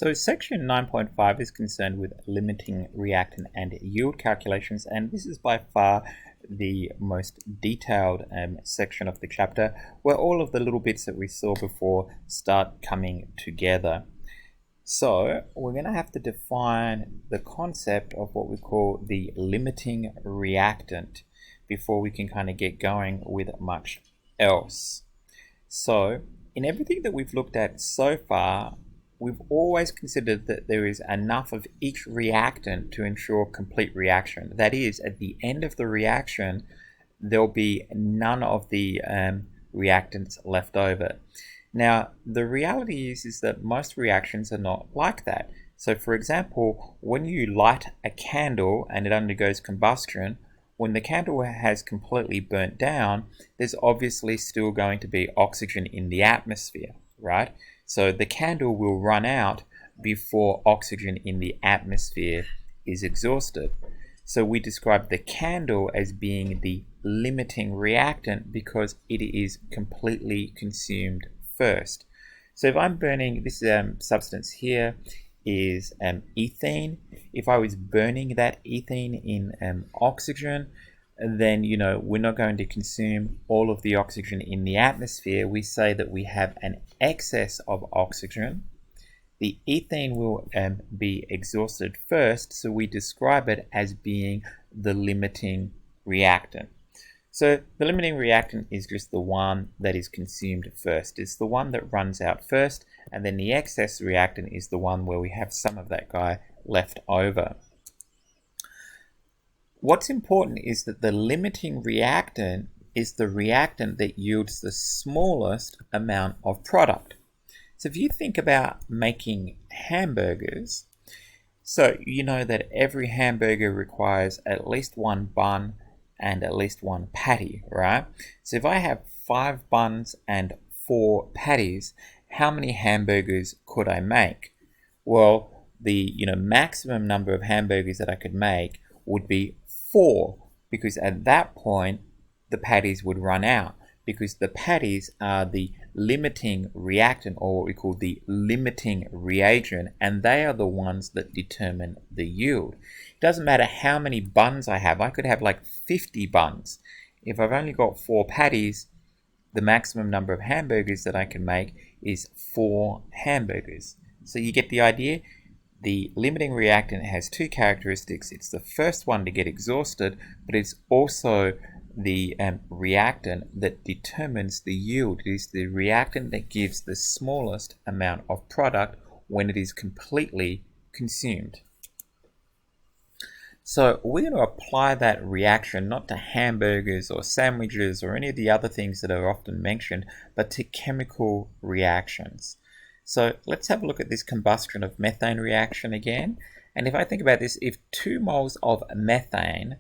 So section 9.5 is concerned with limiting reactant and yield calculations, and this is by far the most detailed section of the chapter, where all of the little bits that we saw before start coming together. So we're going to have to define the concept of what we call the limiting reactant before we can kind of get going with much else. So in everything that we've looked at so far, we've always considered that there is enough of each reactant to ensure complete reaction. That is, at the end of the reaction, there'll be none of the reactants left over. Now, the reality is that most reactions are not like that. So, for example, when you light a candle and it undergoes combustion, when the candle has completely burnt down, there's obviously still going to be oxygen in the atmosphere, right? So the candle will run out before oxygen in the atmosphere is exhausted. So we describe the candle as being the limiting reactant because it is completely consumed first. So if I'm burning this substance here is ethene. If I was burning that ethene in oxygen, then we're not going to consume all of the oxygen in the atmosphere. We say that we have an excess of oxygen. The ethene will be exhausted first, so we describe it as being the limiting reactant. So the limiting reactant is just the one that is consumed first. It's the one that runs out first, and then the excess reactant is the one where we have some of that guy left over. What's important is that the limiting reactant is the reactant that yields the smallest amount of product. So if you think about making hamburgers, so you know that every hamburger requires at least one bun and at least one patty, right? So if I have 5 buns and 4 patties, how many hamburgers could I make? Well, the maximum number of hamburgers that I could make would be 4, because at that point the patties would run out, because the patties are the limiting reactant, or what we call the limiting reagent, and they are the ones that determine the yield. It doesn't matter how many buns I have. I could have like 50 buns. If I've only got 4 patties, the maximum number of hamburgers that I can make is 4 hamburgers. So you get the idea? The limiting reactant has 2 characteristics. It's the first one to get exhausted, but it's also the reactant that determines the yield. It is the reactant that gives the smallest amount of product when it is completely consumed. So we're going to apply that reaction not to hamburgers or sandwiches or any of the other things that are often mentioned, but to chemical reactions. So let's have a look at this combustion of methane reaction again. And if I think about this, if 2 moles of methane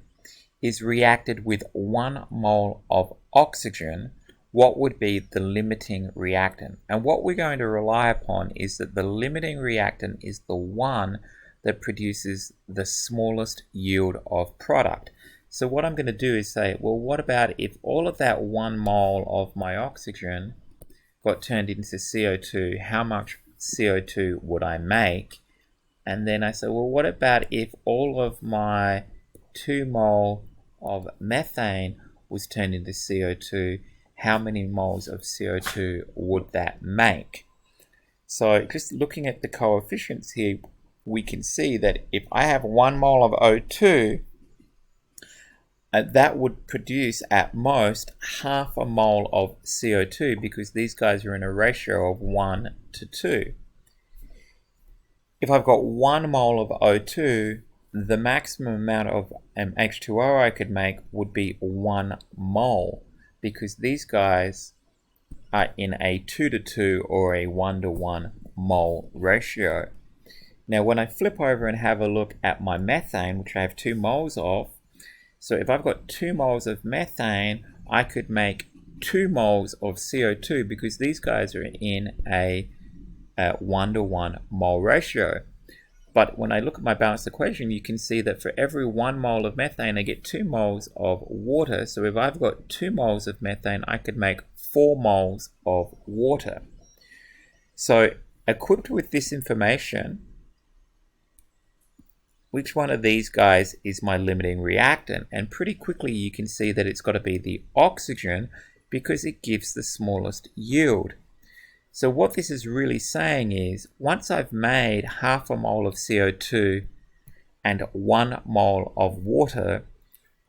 is reacted with 1 mole of oxygen, what would be the limiting reactant? And what we're going to rely upon is that the limiting reactant is the one that produces the smallest yield of product. So what I'm going to do is say, well, what about if all of that 1 mole of my oxygen got turned into CO2, how much CO2 would I make? And then I say, well, what about if all of my 2 mole of methane was turned into CO2, how many moles of CO2 would that make? So just looking at the coefficients here, we can see that if I have 1 mole of O2, that would produce at most half a mole of CO2, because these guys are in a ratio of 1 to 2. If I've got 1 mole of O2, the maximum amount of H2O I could make would be 1 mole, because these guys are in a 2 to 2 or a 1 to 1 mole ratio. Now when I flip over and have a look at my methane, which I have 2 moles of, so if I've got 2 moles of methane, I could make 2 moles of CO2, because these guys are in a 1 to 1 mole ratio. But when I look at my balanced equation, you can see that for every 1 mole of methane, I get 2 moles of water. So if I've got 2 moles of methane, I could make 4 moles of water. So equipped with this information, which one of these guys is my limiting reactant? And pretty quickly you can see that it's got to be the oxygen because it gives the smallest yield. So what this is really saying is, once I've made half a mole of CO2 and 1 mole of water,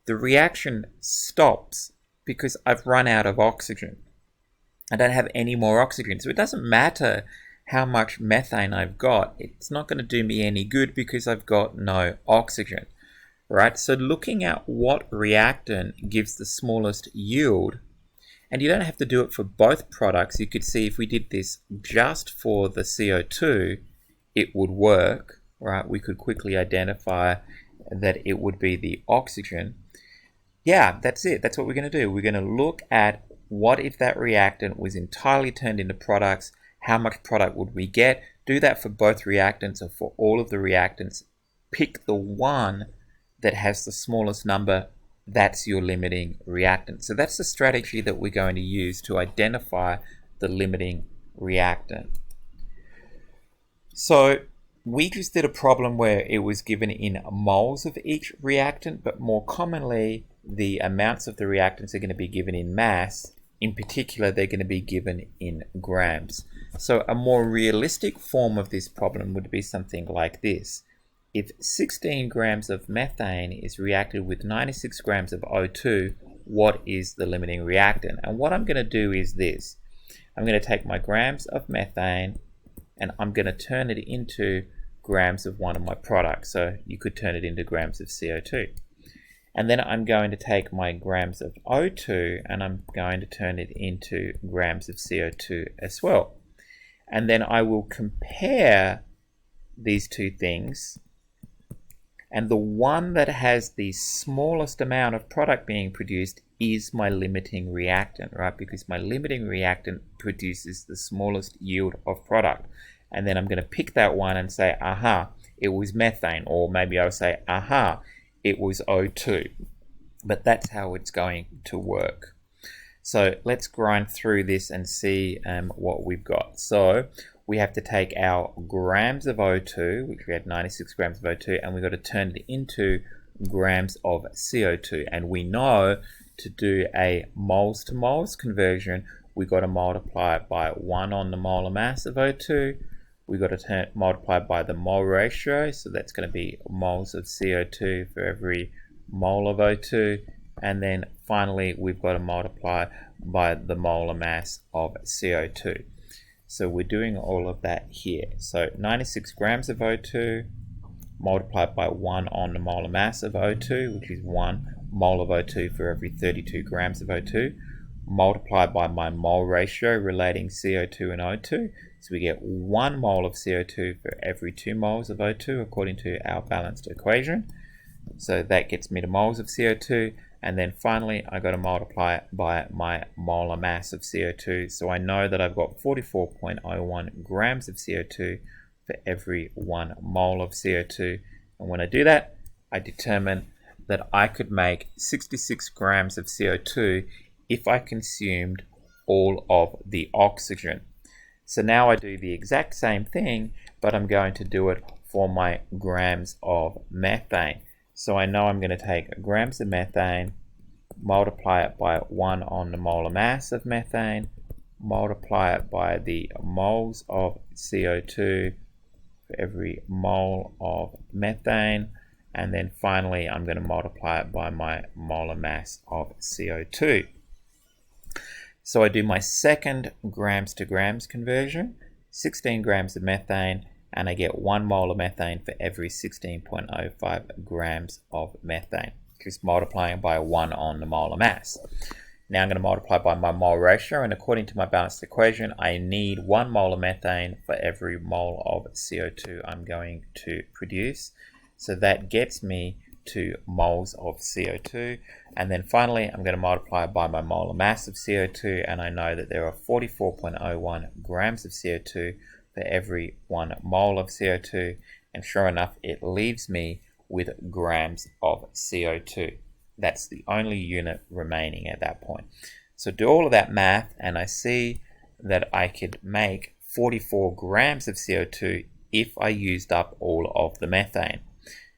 the reaction stops because I've run out of oxygen. I don't have any more oxygen. So it doesn't matter how much methane I've got. It's not going to do me any good because I've got no oxygen, right? So looking at what reactant gives the smallest yield, and you don't have to do it for both products. You could see if we did this just for the CO2, it would work, right? We could quickly identify that it would be the oxygen. Yeah, that's it. That's what we're going to do. We're going to look at what if that reactant was entirely turned into products. How much product would we get? Do that for both reactants or for all of the reactants. Pick the one that has the smallest number. That's your limiting reactant. So that's the strategy that we're going to use to identify the limiting reactant. So we just did a problem where it was given in moles of each reactant, but more commonly the amounts of the reactants are going to be given in mass. In particular, they're going to be given in grams. So a more realistic form of this problem would be something like this. If 16 grams of methane is reacted with 96 grams of O2, what is the limiting reactant? And what I'm going to do is this. I'm going to take my grams of methane and I'm going to turn it into grams of one of my products. So you could turn it into grams of CO2. And then I'm going to take my grams of O2 and I'm going to turn it into grams of CO2 as well. And then I will compare these two things. And the one that has the smallest amount of product being produced is my limiting reactant, right? Because my limiting reactant produces the smallest yield of product. And then I'm going to pick that one and say, aha, it was methane. Or maybe I'll say, aha, it was O2. But that's how it's going to work. So let's grind through this and see what we've got. So we have to take our grams of O2, which we had 96 grams of O2, and we've got to turn it into grams of CO2. And we know to do a moles to moles conversion, we've got to multiply it by 1 on the molar mass of O2. We've got to multiply it by the mole ratio, so that's going to be moles of CO2 for every mole of O2. And then finally, we've got to multiply by the molar mass of CO2. So we're doing all of that here. So 96 grams of O2 multiplied by 1 on the molar mass of O2, which is 1 mole of O2 for every 32 grams of O2, multiplied by my mole ratio relating CO2 and O2. So we get 1 mole of CO2 for every 2 moles of O2 according to our balanced equation. So that gets me to moles of CO2. And then finally, I've got to multiply it by my molar mass of CO2. So I know that I've got 44.01 grams of CO2 for every 1 mole of CO2. And when I do that, I determine that I could make 66 grams of CO2 if I consumed all of the oxygen. So now I do the exact same thing, but I'm going to do it for my grams of methane. So I know I'm going to take grams of methane, multiply it by 1 on the molar mass of methane, multiply it by the moles of CO2 for every mole of methane, and then finally I'm going to multiply it by my molar mass of CO2. So I do my second grams to grams conversion, 16 grams of methane, and I get 1 mole of methane for every 16.05 grams of methane, just multiplying by 1 on the molar mass. Now I'm going to multiply by my mole ratio, and according to my balanced equation, I need 1 mole of methane for every mole of CO2 I'm going to produce. So that gets me to moles of CO2. And then finally, I'm going to multiply by my molar mass of CO2, and I know that there are 44.01 grams of CO2 for every 1 mole of CO2, and sure enough, it leaves me with grams of CO2. That's the only unit remaining at that point. So do all of that math, and I see that I could make 44 grams of CO2 if I used up all of the methane.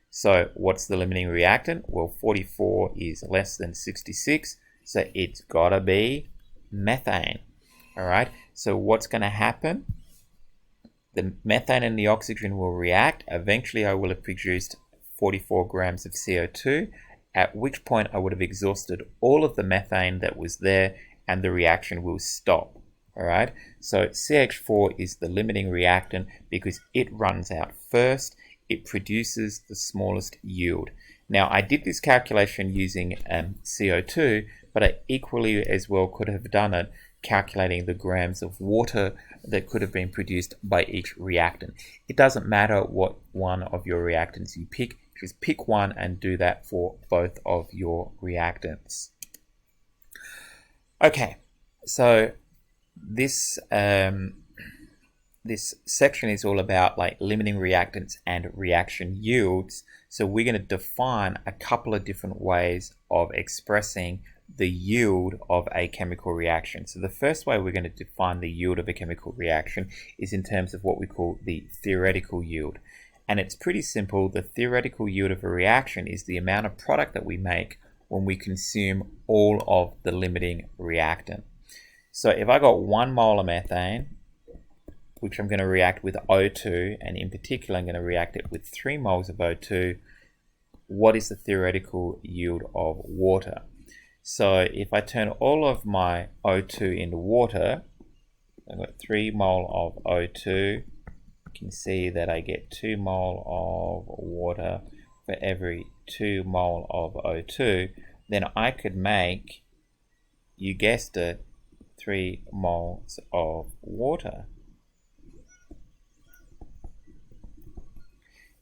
So what's the limiting reactant? Well, 44 is less than 66, so it's gotta be methane. All right, so what's gonna happen? The methane and the oxygen will react. Eventually I will have produced 44 grams of CO2, at which point I would have exhausted all of the methane that was there and the reaction will stop. All right, so CH4 is the limiting reactant because it runs out first. It produces the smallest yield. Now, I did this calculation using CO2, but I equally as well could have done it calculating the grams of water that could have been produced by each reactant. It doesn't matter what one of your reactants you pick, just pick one and do that for both of your reactants. Okay, so this section is all about like limiting reactants and reaction yields. So we're going to define a couple of different ways of expressing the yield of a chemical reaction. So the first way we're going to define the yield of a chemical reaction is in terms of what we call the theoretical yield. And it's pretty simple. The theoretical yield of a reaction is the amount of product that we make when we consume all of the limiting reactant. So if I got 1 mole of methane, which I'm going to react with O2, and in particular I'm going to react it with 3 moles of O2, what is the theoretical yield of water? So if I turn all of my O2 into water, I've got 3 mole of O2, you can see that I get 2 mole of water for every 2 mole of O2, then I could make, you guessed it, 3 moles of water.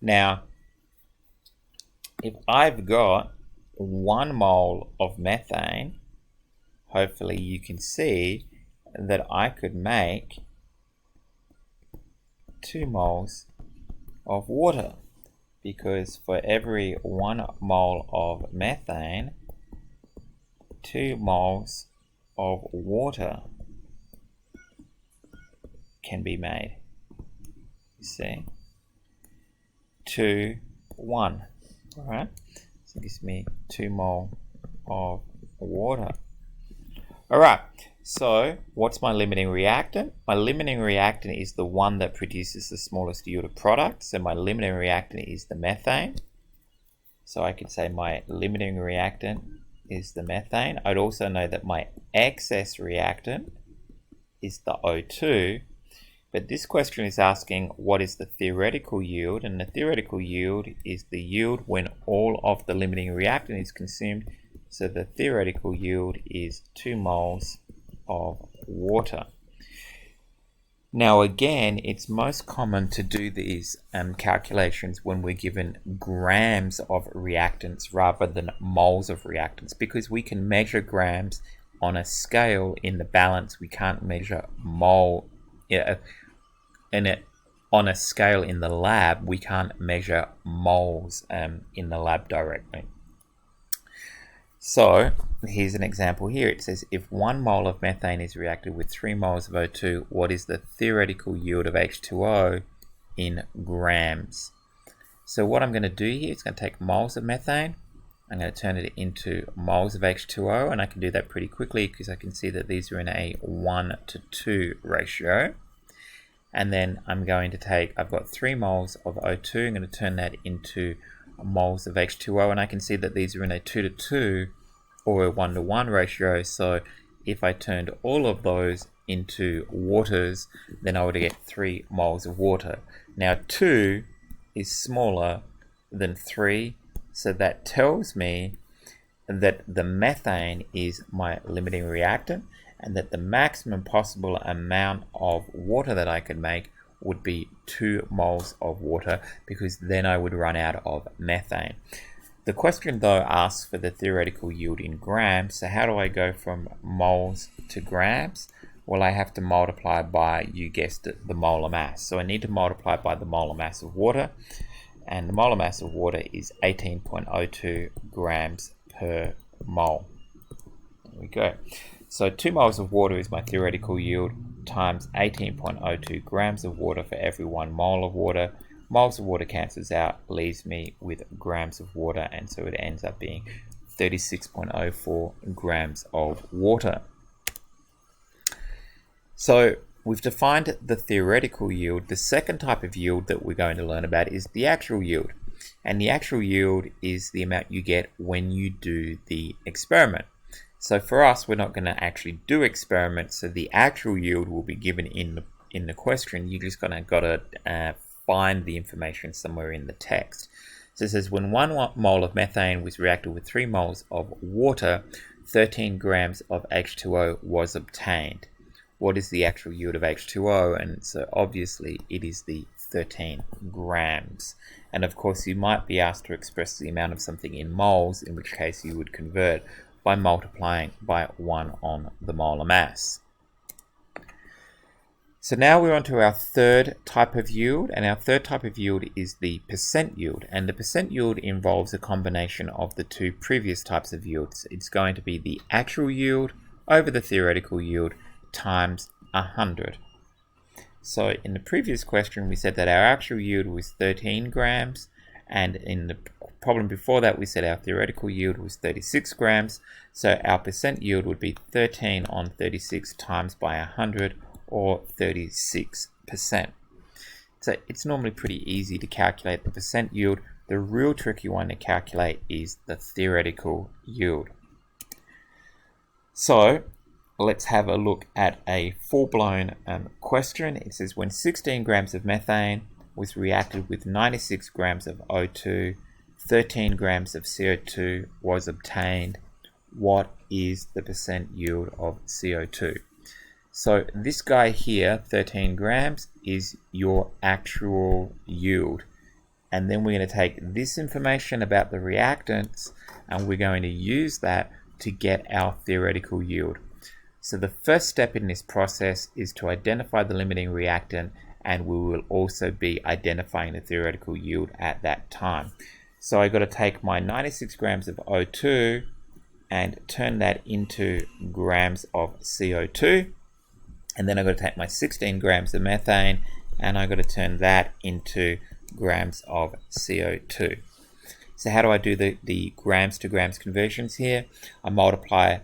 Now, if I've got 1 mole of methane, hopefully you can see that I could make 2 moles of water, because for every 1 mole of methane, 2 moles of water can be made. You see? 2, 1. All right, so it gives me 2 mole of water. All right, so what's my limiting reactant? My limiting reactant is the one that produces the smallest yield of product. So my limiting reactant is the methane. So I could say my limiting reactant is the methane. I'd also know that my excess reactant is the O2. But this question is asking what is the theoretical yield, and the theoretical yield is the yield when all of the limiting reactant is consumed. So the theoretical yield is 2 moles of water. Now again, it's most common to do these calculations when we're given grams of reactants rather than moles of reactants, because we can measure grams on a scale in the balance. We can't measure mole. On a scale in the lab, we can't measure moles in the lab directly. So here's an example here. It says if 1 mole of methane is reacted with 3 moles of O2, what is the theoretical yield of H2O in grams? So what I'm going to do here is going to take moles of methane, I'm going to turn it into moles of H2O, and I can do that pretty quickly because I can see that these are in a 1:2 ratio. And then I'm going to take, I've got 3 moles of O2, I'm going to turn that into moles of H2O, and I can see that these are in a 2:2 or a 1:1 ratio. So if I turned all of those into waters, then I would get 3 moles of water. Now 2 is smaller than 3, so that tells me that the methane is my limiting reactant, and that the maximum possible amount of water that I could make would be 2 moles of water, because then I would run out of methane. The question though asks for the theoretical yield in grams, so how do I go from moles to grams? Well, I have to multiply by, you guessed it, the molar mass. So I need to multiply by the molar mass of water, and the molar mass of water is 18.02 grams per mole. There we go. So 2 moles of water is my theoretical yield. times 18.02 grams of water for every 1 mole of water. Moles of water cancels out, leaves me with grams of water, and so it ends up being 36.04 grams of water. So we've defined the theoretical yield. The second type of yield that we're going to learn about is the actual yield. And the actual yield is the amount you get when you do the experiment. So for us, we're not going to actually do experiments, so the actual yield will be given in the question. You're just got to find the information somewhere in the text. So it says when 1 mole of methane was reacted with 3 moles of water, 13 grams of H2O was obtained. What is the actual yield of H2O? And so obviously it is the 13 grams. And of course you might be asked to express the amount of something in moles, in which case you would convert by multiplying by 1 on the molar mass. So now we're on to our third type of yield, and our third type of yield is the percent yield. And the percent yield involves a combination of the two previous types of yields. It's going to be the actual yield over the theoretical yield times 100. So in the previous question we said that our actual yield was 13 grams, and in the problem before that we said our theoretical yield was 36 grams. So our percent yield would be 13 on 36 times by 100, or 36%. So it's normally pretty easy to calculate the percent yield. The real tricky one to calculate is the theoretical yield. So let's have a look at a full-blown question. It says when 16 grams of methane was reacted with 96 grams of O2, 13 grams of CO2 was obtained. What is the percent yield of CO2? So this guy here, 13 grams, is your actual yield. And then we're going to take this information about the reactants and we're going to use that to get our theoretical yield. So the first step in this process is to identify the limiting reactant, and we will also be identifying the theoretical yield at that time. So I've got to take my 96 grams of O2 and turn that into grams of CO2. And then I've got to take my 16 grams of methane and I've got to turn that into grams of CO2. So how do I do the grams to grams conversions here? I multiply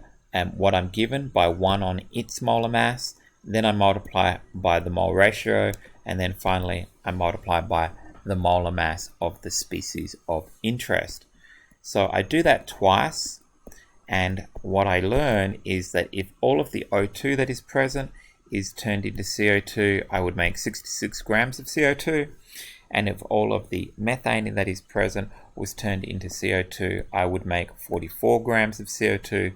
what I'm given by 1 on its molar mass, then I multiply by the mole ratio, and then finally I multiply by the molar mass of the species of interest. So I do that twice, and what I learn is that if all of the O2 that is present is turned into CO2, I would make 66 grams of CO2. And if all of the methane that is present was turned into CO2, I would make 44 grams of CO2.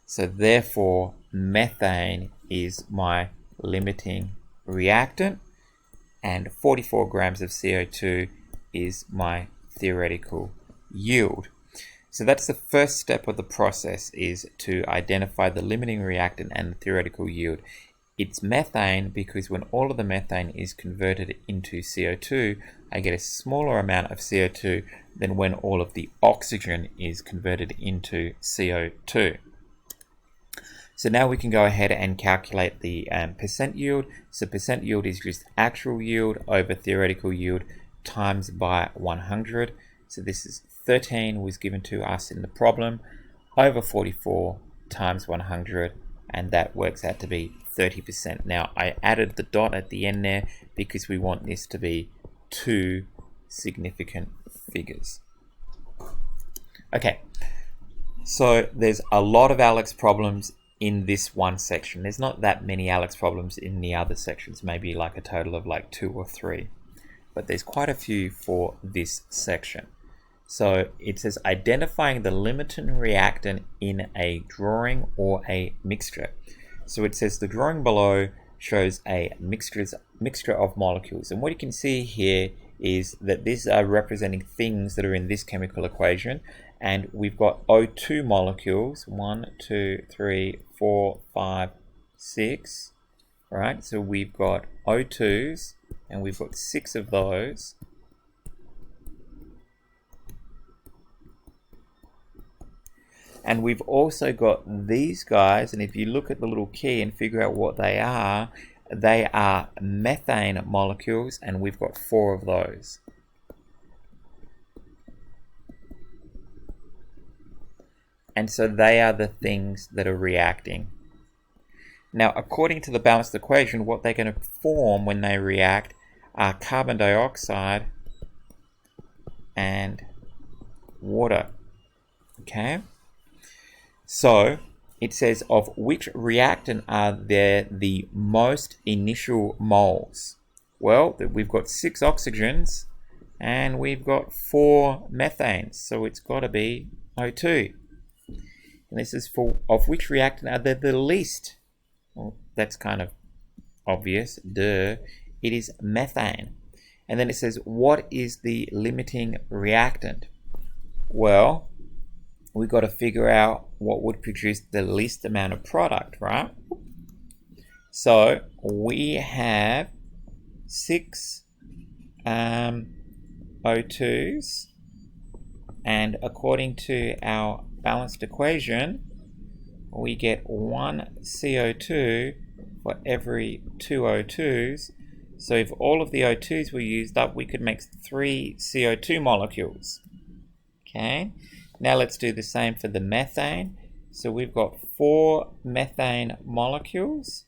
So therefore, methane is my limiting reactant, and 44 grams of CO2 is my theoretical yield. So that's the first step of the process, is to identify the limiting reactant and the theoretical yield. It's methane because when all of the methane is converted into CO2, I get a smaller amount of CO2 than when all of the oxygen is converted into CO2. So now we can go ahead and calculate the percent yield. So percent yield is just actual yield over theoretical yield times by 100. So this is 13 was given to us in the problem over 44 times 100, and that works out to be 30%. Now I added the dot at the end there because we want this to be two significant figures. Okay, so there's a lot of ALEKS problems in this one section. There's not that many ALEKS problems in the other sections, maybe like a total of like 2 or 3, but there's quite a few for this section. So it says identifying the limiting reactant in a drawing or a mixture. So it says the drawing below shows a mixture of molecules, and what you can see here is that these are representing things that are in this chemical equation, and we've got O2 molecules, 1, 2, 3, 4, 5, 6, right? So we've got O2s, and we've got 6 of those. And we've also got these guys, and if you look at the little key and figure out what they are, they are methane molecules, and we've got 4 of those. And so they are the things that are reacting. Now, according to the balanced equation, what they're going to form when they react are carbon dioxide and water. Okay? So, it says of which reactant are there the most initial moles? Well, we've got 6 oxygens and we've got 4 methanes, so it's got to be O2. And this is for of which reactant are there the least? Well, that's kind of obvious, duh. It is methane. And then it says, what is the limiting reactant? Well, we've got to figure out what would produce the least amount of product, right? So we have 6 O2s, and according to our balanced equation, we get 1 CO2 for every 2 O2s. So if all of the O2s were used up, we could make 3 CO2 molecules. Okay, now let's do the same for the methane. So we've got 4 methane molecules,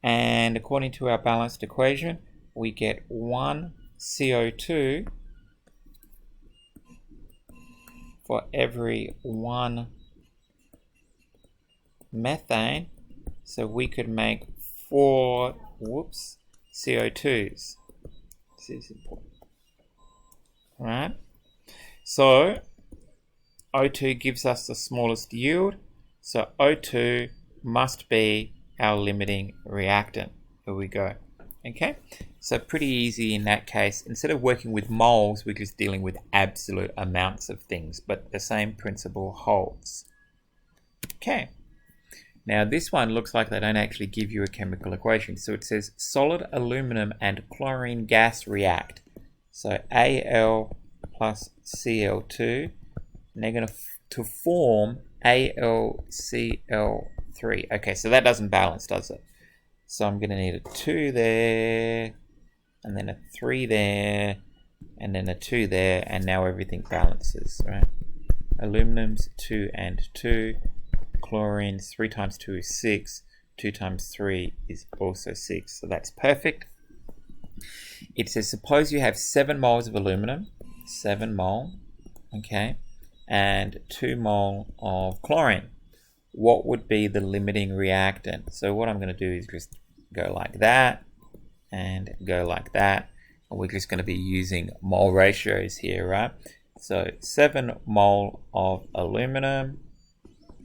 and according to our balanced equation, we get 1 CO2 for every 1 methane, so we could make 4 CO2s. This is important. Alright, so O2 gives us the smallest yield, so O2 must be our limiting reactant. Here we go. Okay, so pretty easy in that case. Instead of working with moles, we're just dealing with absolute amounts of things, but the same principle holds. Okay, now this one looks like they don't actually give you a chemical equation. So it says solid aluminum and chlorine gas react. So Al plus Cl2, and they're going to form AlCl3. Okay, so that doesn't balance, does it? So I'm going to need a 2 there, and then a 3 there, and then a 2 there, and now everything balances, right? Aluminum's 2 and 2, chlorine's 3 times 2 is 6, 2 times 3 is also 6, so that's perfect. It says suppose you have 7 moles of aluminum, 7 mole, okay, and 2 mole of chlorine. What would be the limiting reactant? So what I'm going to do is just go like that and go like that, and we're just going to be using mole ratios here, right? So 7 mole of aluminum,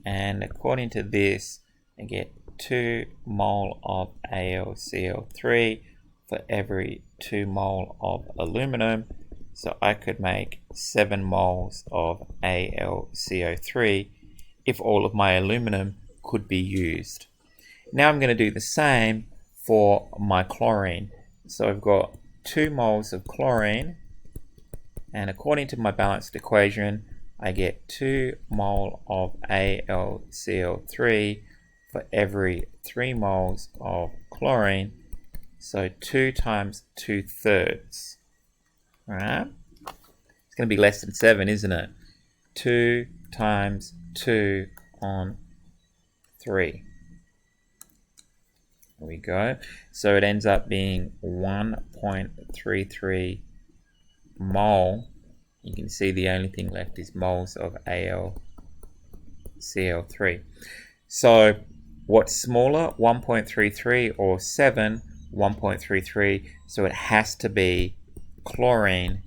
and according to this I get 2 mole of AlCl3 for every 2 mole of aluminum, so I could make 7 moles of AlCO3 if all of my aluminum could be used. Now I'm going to do the same for my chlorine. So I've got 2 moles of chlorine, and according to my balanced equation, I get 2 mole of AlCl3 for every 3 moles of chlorine. So 2 times 2/3. Alright? It's going to be less than 7, isn't it? 2 times 2 on 3. There we go. So it ends up being 1.33 mole. You can see the only thing left is moles of AlCl3. So what's smaller, 1.33 or 7? 1.33. So it has to be chlorine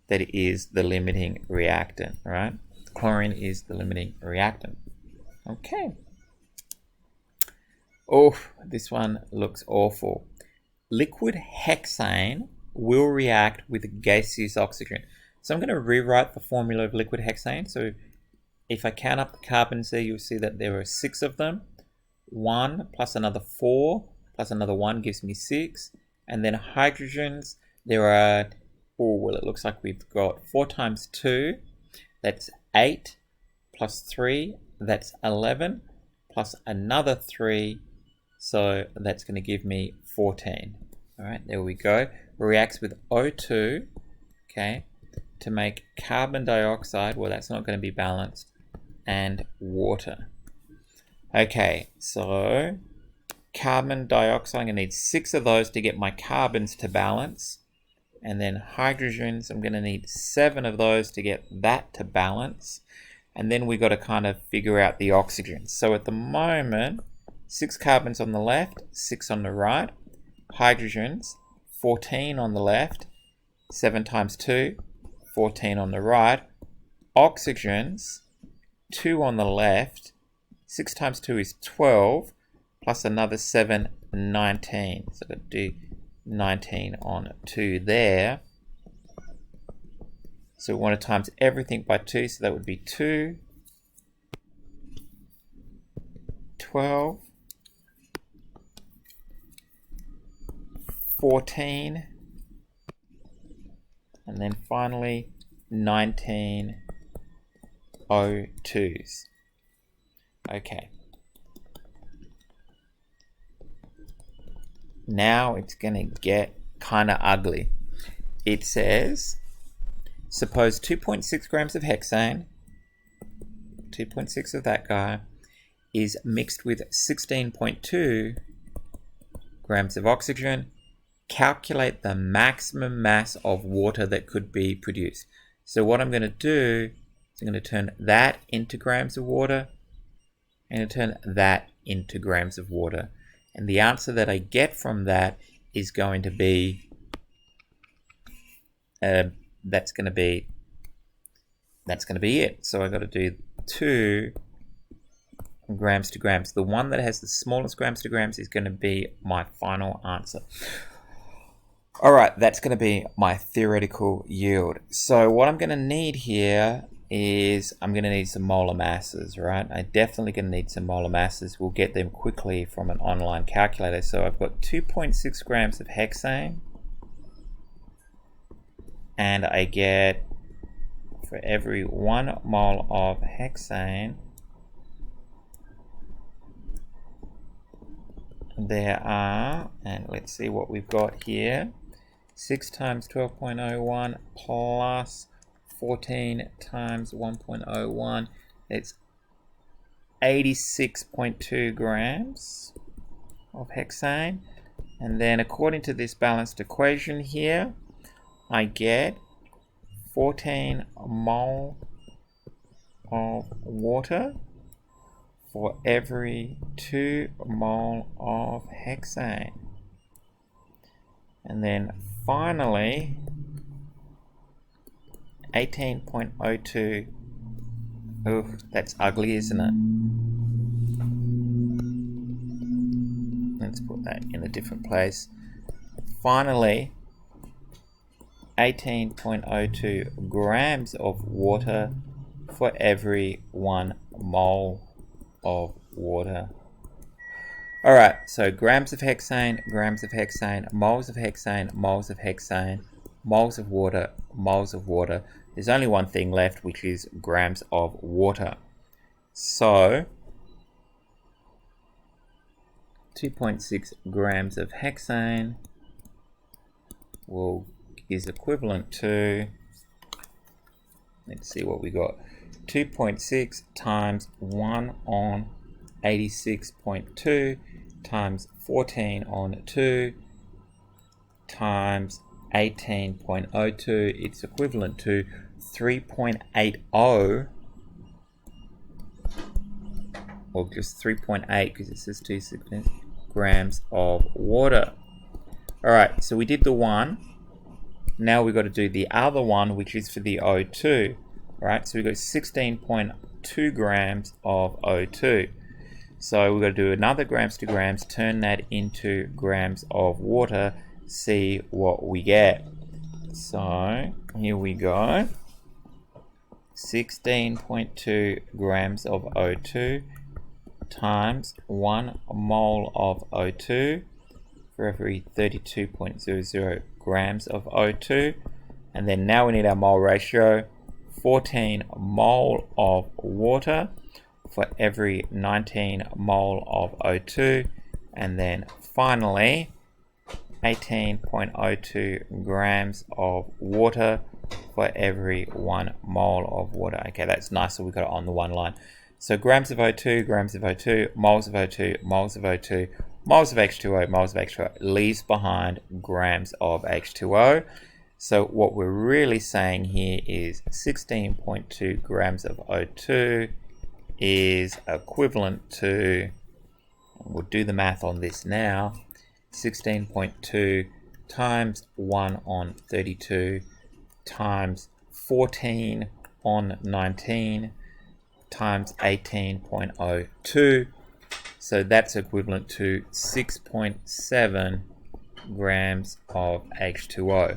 that is the limiting reactant, right? Chlorine is the limiting reactant. Okay. Oh, this one looks awful. Liquid hexane will react with gaseous oxygen. So I'm going to rewrite the formula of liquid hexane. So if I count up the carbons there, you'll see that there are 6 of them. 1 plus another 4 plus another 1 gives me 6. And then hydrogens, there are, oh, well, it looks like we've got 4 times 2, that's 8, plus 3, that's 11, plus another 3, So that's going to give me 14. All right, there we go. Reacts with O2, okay, to make carbon dioxide. Well, that's not going to be balanced, and water. Okay, so carbon dioxide, I'm going to need 6 of those to get my carbons to balance. And then hydrogens, I'm going to need 7 of those to get that to balance. And then we got to kind of figure out the oxygens. So at the moment, 6 carbons on the left, 6 on the right. Hydrogens, 14 on the left, 7 times 2, 14 on the right. Oxygens, 2 on the left, 6 times 2 is 12, plus another 7, 19. So I've got to do 19 on 2 there. So we want to times everything by 2, so that would be 2, 12, 14, and then finally 19 O2s. Okay. Now it's going to get kind of ugly. It says, suppose 2.6 grams of hexane, 2.6 of that guy, is mixed with 16.2 grams of oxygen. Calculate the maximum mass of water that could be produced. So what I'm going to do is I'm going to turn that into grams of water and turn that into grams of water. And the answer that I get from that is going to be, that's going to be it. So I've got to do 2 grams to grams. The one that has the smallest grams to grams is going to be my final answer. All right, that's going to be my theoretical yield. So what I'm going to need here is I'm going to need some molar masses, right? I'm definitely going to need some molar masses. We'll get them quickly from an online calculator. So I've got 2.6 grams of hexane, and I get, for every 1 mole of hexane, there are, and let's see what we've got here, 6 times 12.01 plus 14 times 1.01, it's 86.2 grams of hexane. And then according to this balanced equation here, I get 14 mole of water for every 2 mole of hexane. And then finally, 18.02. Oh, that's ugly, isn't it? Let's put that in a different place. Finally, 18.02 grams of water for every 1 mole of water. Alright, so grams of hexane, moles of hexane, moles of hexane, moles of water, moles of water. There's only one thing left, which is grams of water. So 2.6 grams of hexane is equivalent to, let's see what we got, 2.6 times 1 on 86.2 times 14 on 2 times 18.02, it's equivalent to 3.80, or just 3.8 because it says 2 grams of water. Alright, so we did the one. Now we've got to do the other one, which is for the O2. Right, so we've got 16.2 grams of O2. So we've got to do another grams to grams, turn that into grams of water, see what we get. So here we go. 16.2 grams of O2 times 1 mole of O2 for every 32.00 grams of O2. And then now we need our mole ratio, 14 mole of water for every 19 mole of O2. And then finally, 18.02 grams of water for every 1 mole of water. Okay, that's nice. So we got it on the one line. So grams of O2, grams of O2, moles of O2, moles of O2, moles of H2O, moles of H2O, leaves behind grams of H2O. So what we're really saying here is 16.2 grams of O2 is equivalent to, we'll do the math on this now, 16.2 times 1 on 32 times 14 on 19 times 18.02. So that's equivalent to 6.7 grams of H2O.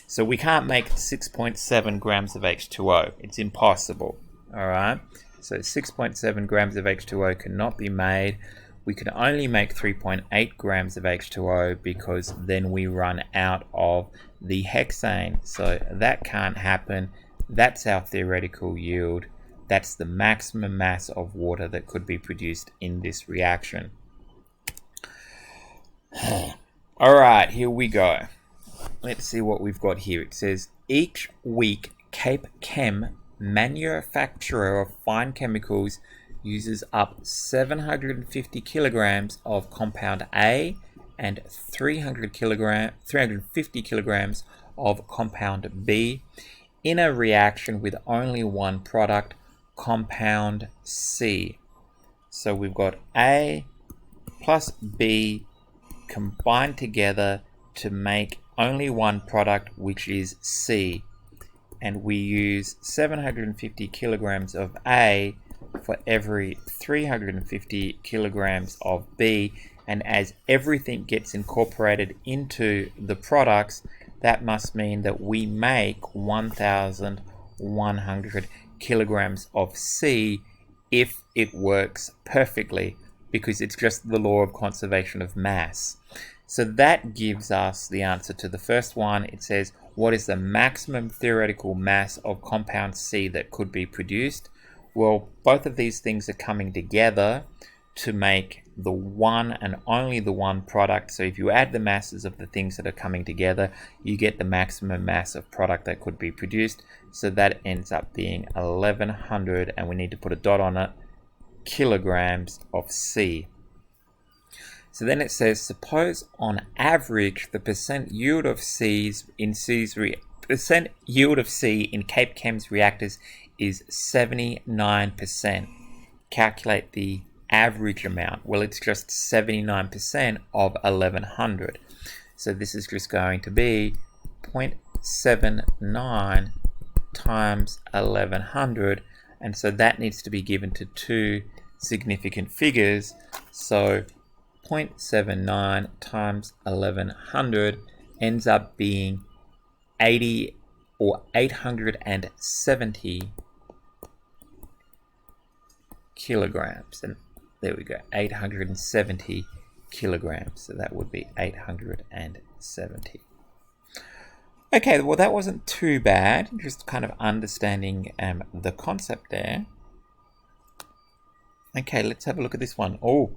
So we can't make 6.7 grams of H2O. It's impossible. All right. So 6.7 grams of H2O cannot be made. We can only make 3.8 grams of H2O because then we run out of the hexane. So that can't happen. That's our theoretical yield. That's the maximum mass of water that could be produced in this reaction. All right, here we go. Let's see what we've got here. It says, each week Cape Chem, manufacturer of fine chemicals, uses up 750 kilograms of compound A and 350 kilograms of compound B in a reaction with only one product, compound C. So we've got A plus B combined together to make only one product, which is C. And we use 750 kilograms of A for every 350 kilograms of B. And as everything gets incorporated into the products, that must mean that we make 1,100 kilograms of C if it works perfectly, because it's just the law of conservation of mass. So that gives us the answer to the first one. It says, what is the maximum theoretical mass of compound C that could be produced? Well, both of these things are coming together to make the one and only the one product. So if you add the masses of the things that are coming together, you get the maximum mass of product that could be produced. So that ends up being 1,100, and we need to put a dot on it, kilograms of C. So then it says, suppose on average the percent yield of C in Cape Chem's reactors is 79%. Calculate the average amount. Well, it's just 79% of 1,100. So this is just going to be 0.79 times 1,100, and so that needs to be given to two significant figures. So 0.79 times 1,100 ends up being 80 or 870 kilograms. And there we go, 870 kilograms. So that would be 870. Okay, well that wasn't too bad. Just kind of understanding the concept there. Okay, let's have a look at this one. Oh,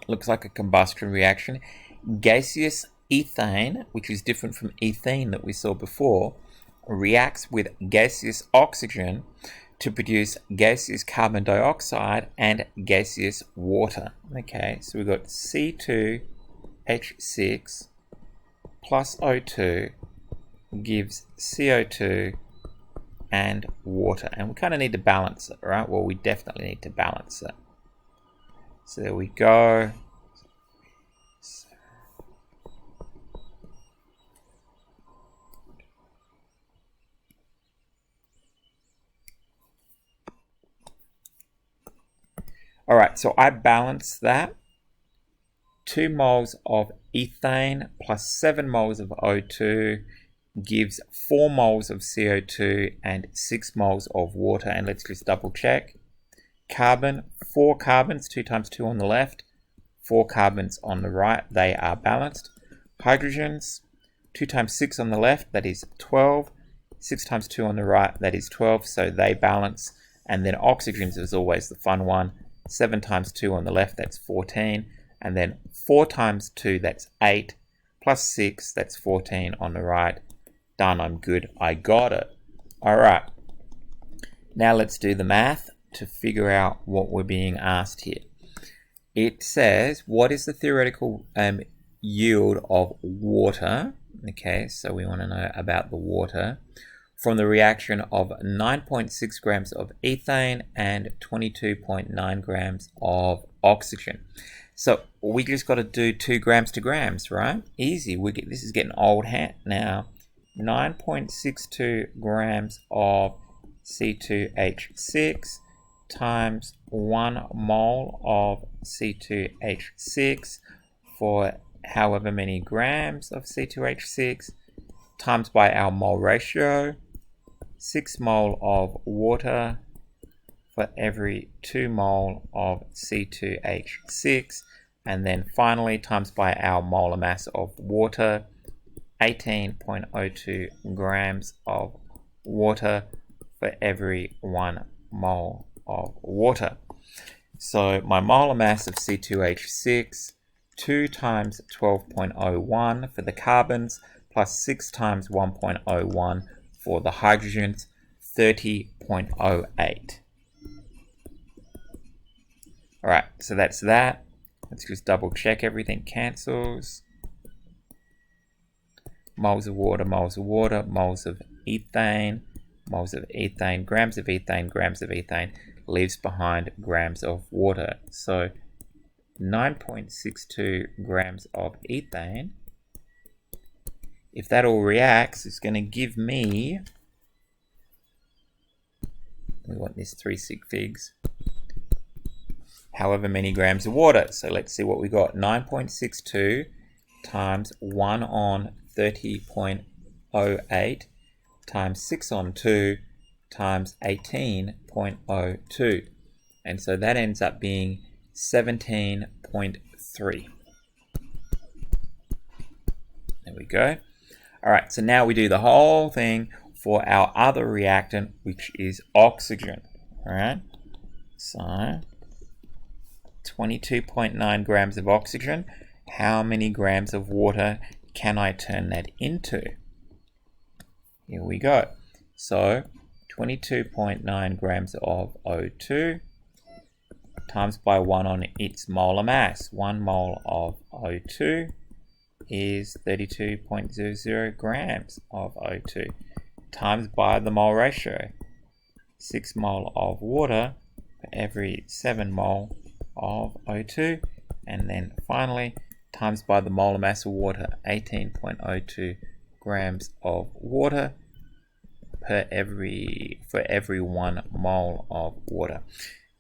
looks like a combustion reaction. Gaseous ethane, which is different from ethene that we saw before, reacts with gaseous oxygen to produce gaseous carbon dioxide and gaseous water. Okay, so we've got C2H6 plus O2 gives CO2 and water. And we kind of need to balance it, right? Well, we definitely need to balance it. So there we go. All right, so I balance that. 2 moles of ethane plus 7 moles of O2 gives 4 moles of CO2 and 6 moles of water. And let's just double check. Carbon, 4 carbons, 2 times 2 on the left, 4 carbons on the right, they are balanced. Hydrogens, 2 times 6 on the left, that is 12. 6 times 2 on the right, that is 12, so they balance. And then oxygens is always the fun one. 7 times 2 on the left, that's 14. and then 4 times 2, that's 8, plus 6, that's 14 on the right. Done, I'm good, I got it. Alright, now let's do the math to figure out what we're being asked here. It says, what is the theoretical yield of water? Okay, so we want to know about the water from the reaction of 9.6 grams of ethane and 22.9 grams of oxygen. So we just got to do 2 grams to grams, right? Easy. This is getting old hat now. 9.62 grams of C2H6 times 1 mole of C2H6 for however many grams of C2H6 times by our mole ratio, 6 mole of water for every 2 mole of C2H6, and then finally times by our molar mass of water, 18.02 grams of water for every 1 mole of water. So my molar mass of C2H6, 2 times 12.01 for the carbons, plus 6 times 1.01 for the hydrogens, 30.08. Alright, so that's that. Let's just double check everything cancels. Moles of water, moles of water, moles of ethane, grams of ethane, leaves behind grams of water. So 9.62 grams of ethane, if that all reacts, it's going to give me, we want this 3 sig figs, however many grams of water. So let's see what we got. 9.62 times 1 on 30.08 times 6 on 2 times 18.02. And so that ends up being 17.3. There we go. Alright, so now we do the whole thing for our other reactant, which is oxygen. Alright, so 22.9 grams of oxygen. How many grams of water can I turn that into? Here we go. So 22.9 grams of O2 times by 1 on its molar mass. 1 mole of O2 is 32.00 grams of O2 times by the mole ratio. 6 mole of water for every 7 mole of O2, and then finally times by the molar mass of water, 18.02 grams of water for every 1 mole of water.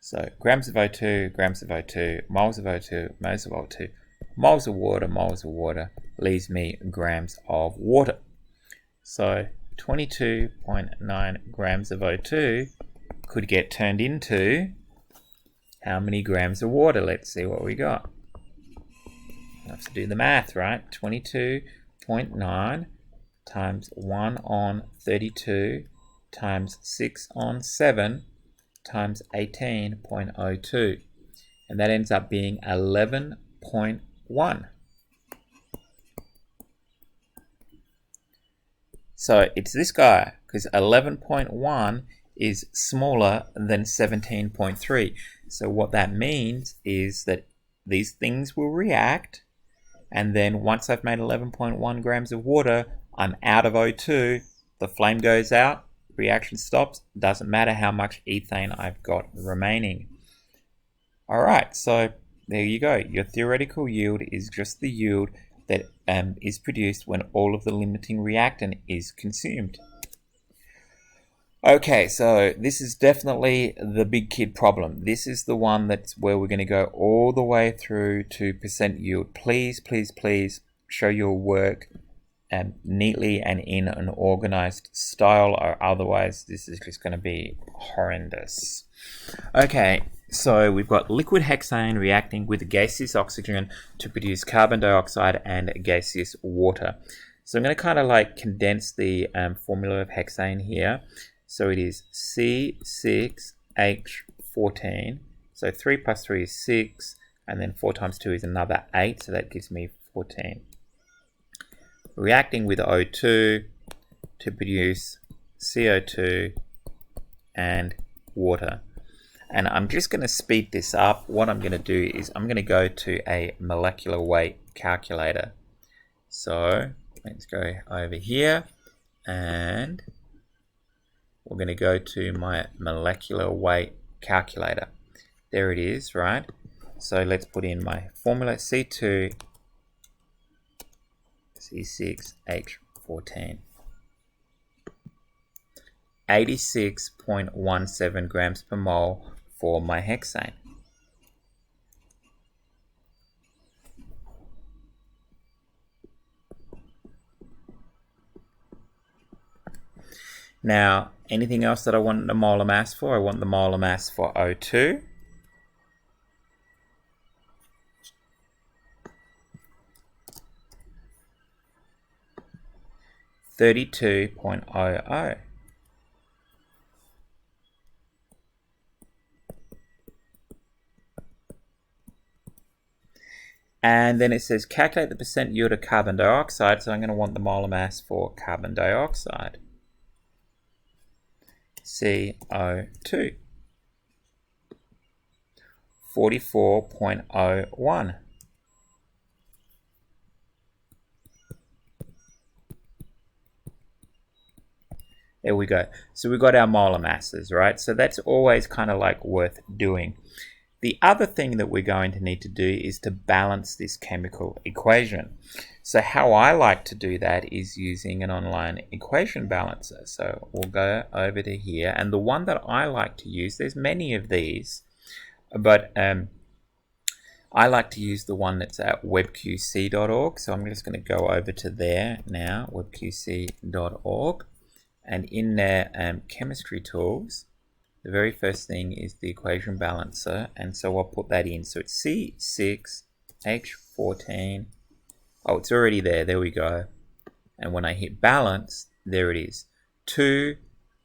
So grams of O2, moles of O2, moles of O2, moles of water leaves me grams of water. So 22.9 grams of O2 could get turned into how many grams of water? Let's see what we got. I have to do the math, right? 22.9 times 1 on 32 times 6 on 7 times 18.02. And that ends up being 11.1. So it's this guy, because 11.1 is smaller than 17.3. So what that means is that these things will react, and then once I've made 11.1 grams of water, I'm out of O2, the flame goes out, reaction stops, doesn't matter how much ethane I've got remaining. Alright, so there you go. Your theoretical yield is just the yield that is produced when all of the limiting reactant is consumed. Okay, so this is definitely the big kid problem. This is the one that's where we're going to go all the way through to percent yield. Please, please, please show your work neatly and in an organized style, or otherwise this is just going to be horrendous. Okay, so we've got liquid hexane reacting with gaseous oxygen to produce carbon dioxide and gaseous water. So I'm going to kind of like condense the formula of hexane here. So it is C6H14. So 3 plus 3 is 6. and then 4 times 2 is another 8, so that gives me 14. Reacting with O2 to produce CO2 and water. And I'm just going to speed this up. What I'm going to do is I'm going to go to a molecular weight calculator. So let's go over here, and we're going to go to my molecular weight calculator. There it is, right? So let's put in my formula: C2 C6H14. 86.17 grams per mole for my hexane. Now, anything else that I want the molar mass for? I want the molar mass for O2. .00. And then it says calculate the percent yield of carbon dioxide. So I'm going to want the molar mass for carbon dioxide. CO2. 44.01. There we go. So we got our molar masses, right? So that's always kind of like worth doing. The other thing that we're going to need to do is to balance this chemical equation. So how I like to do that is using an online equation balancer. So we'll go over to here, and the one that I like to use, there's many of these, but I like to use the one that's at webqc.org. So I'm just going to go over to there now, webqc.org, and in their chemistry tools, the very first thing is the equation balancer, and so I'll put that in. So it's C6H14. Oh, it's already there. There we go. And when I hit balance, there it is. 2,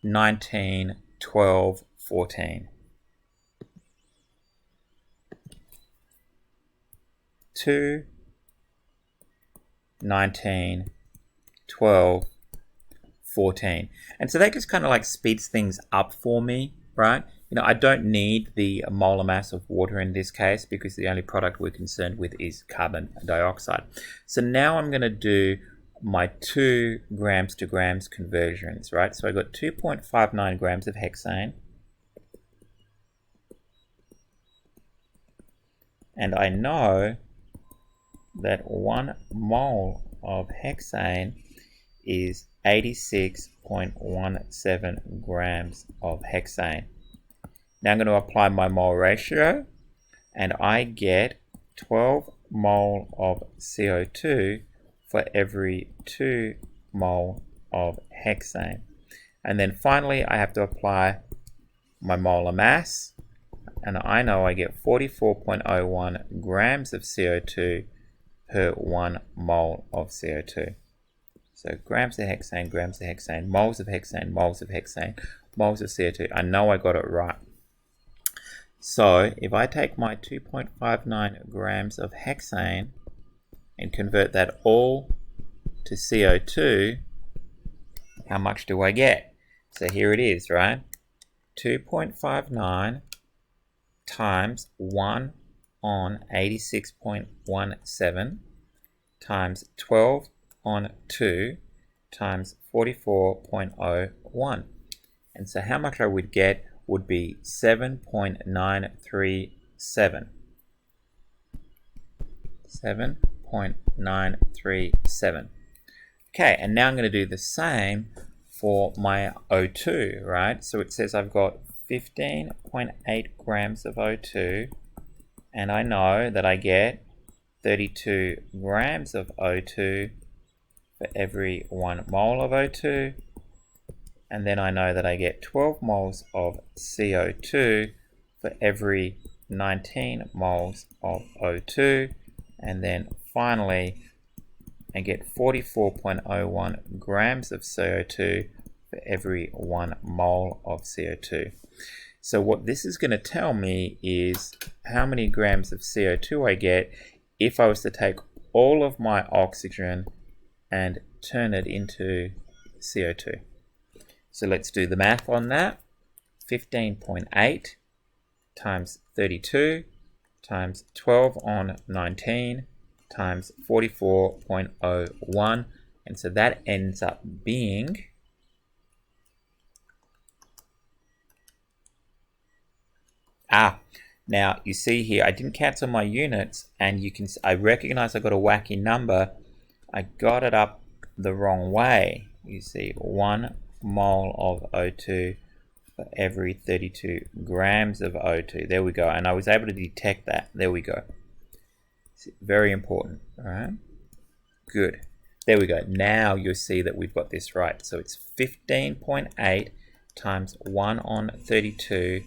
19, 12, 14. 2, 19, 12, 14. And so that just kind of like speeds things up for me, right? You know, I don't need the molar mass of water in this case because the only product we're concerned with is carbon dioxide. So now I'm going to do my 2 grams to grams conversions, right? So I got 2.59 grams of hexane. And I know that 1 mole of hexane is 86.17 grams of hexane. Now I'm going to apply my mole ratio, and I get 12 mole of CO2 for every 2 mole of hexane. And then finally I have to apply my molar mass, and I know I get 44.01 grams of CO2 per 1 mole of CO2. So grams of hexane, moles of hexane, moles of hexane, moles of CO2. I know I got it right. So if I take my 2.59 grams of hexane and convert that all to CO2, how much do I get? So here it is, right? 2.59 times 1 on 86.17 times 12 on 2 times 44.01. And so how much I would get would be 7.937. 7.937. Okay, and now I'm going to do the same for my O2, right? So it says I've got 15.8 grams of O2, and I know that I get 32 grams of O2 for every 1 mole of O2, and then I know that I get 12 moles of CO2 for every 19 moles of O2, and then finally I get 44.01 grams of CO2 for every 1 mole of CO2. So what this is going to tell me is how many grams of CO2 I get if I was to take all of my oxygen and turn it into CO2. So let's do the math on that. 15.8 times 32 times 12 on 19 times 44.01, and so that ends up being now you see here I didn't cancel my units, and I recognize I got a wacky number. I got it up the wrong way. You see 1 mole of O2 for every 32 grams of O2. There we go, and I was able to detect that. There we go. It's very important. All right, good. There we go. Now you'll see that we've got this right. So it's 15.8 times 1 on 32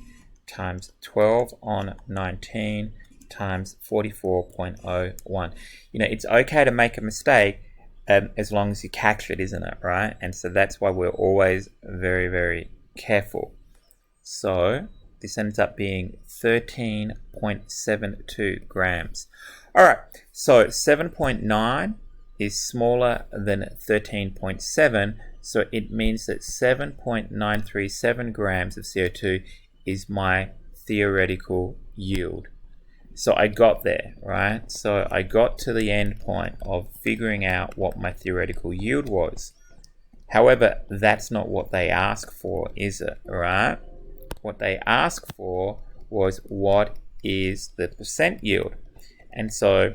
times 12 on 19 times 44.01. You know, it's okay to make a mistake as long as you catch it, isn't it, right? And so that's why we're always very, very careful. So this ends up being 13.72 grams. All right, so 7.9 is smaller than 13.7, so it means that 7.937 grams of CO2 is my theoretical yield. So I got there, right? So I got to the end point of figuring out what my theoretical yield was. However, that's not what they ask for, is it, right? What they ask for was what is the percent yield. And so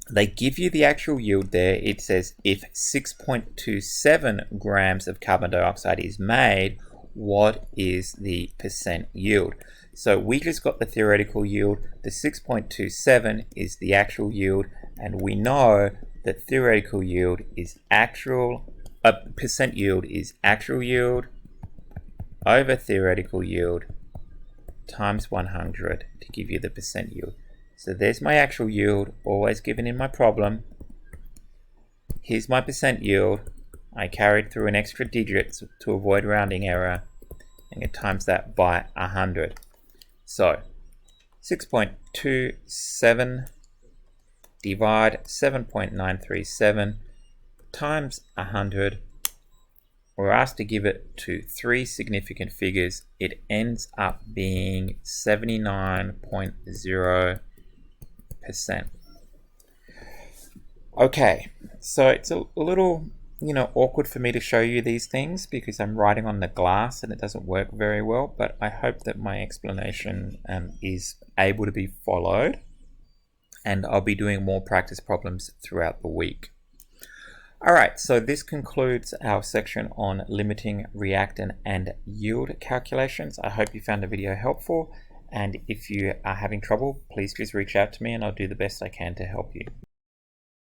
they give you the actual yield there. It says if 6.27 grams of carbon dioxide is made, what is the percent yield? So we just got the theoretical yield. The 6.27 is the actual yield, and we know that theoretical yield is percent yield is actual yield over theoretical yield times 100 to give you the percent yield. So there's my actual yield, always given in my problem. Here's my percent yield. I carried through an extra digit to avoid rounding error, and it times that by 100. So 6.27 divide 7.937 times 100. We're asked to give it to 3 significant figures. It ends up being 79.0%. Okay, so it's a little, awkward for me to show you these things because I'm writing on the glass and it doesn't work very well, but I hope that my explanation is able to be followed, and I'll be doing more practice problems throughout the week. Alright, so this concludes our section on limiting reactant and yield calculations. I hope you found the video helpful, and if you are having trouble, please just reach out to me and I'll do the best I can to help you.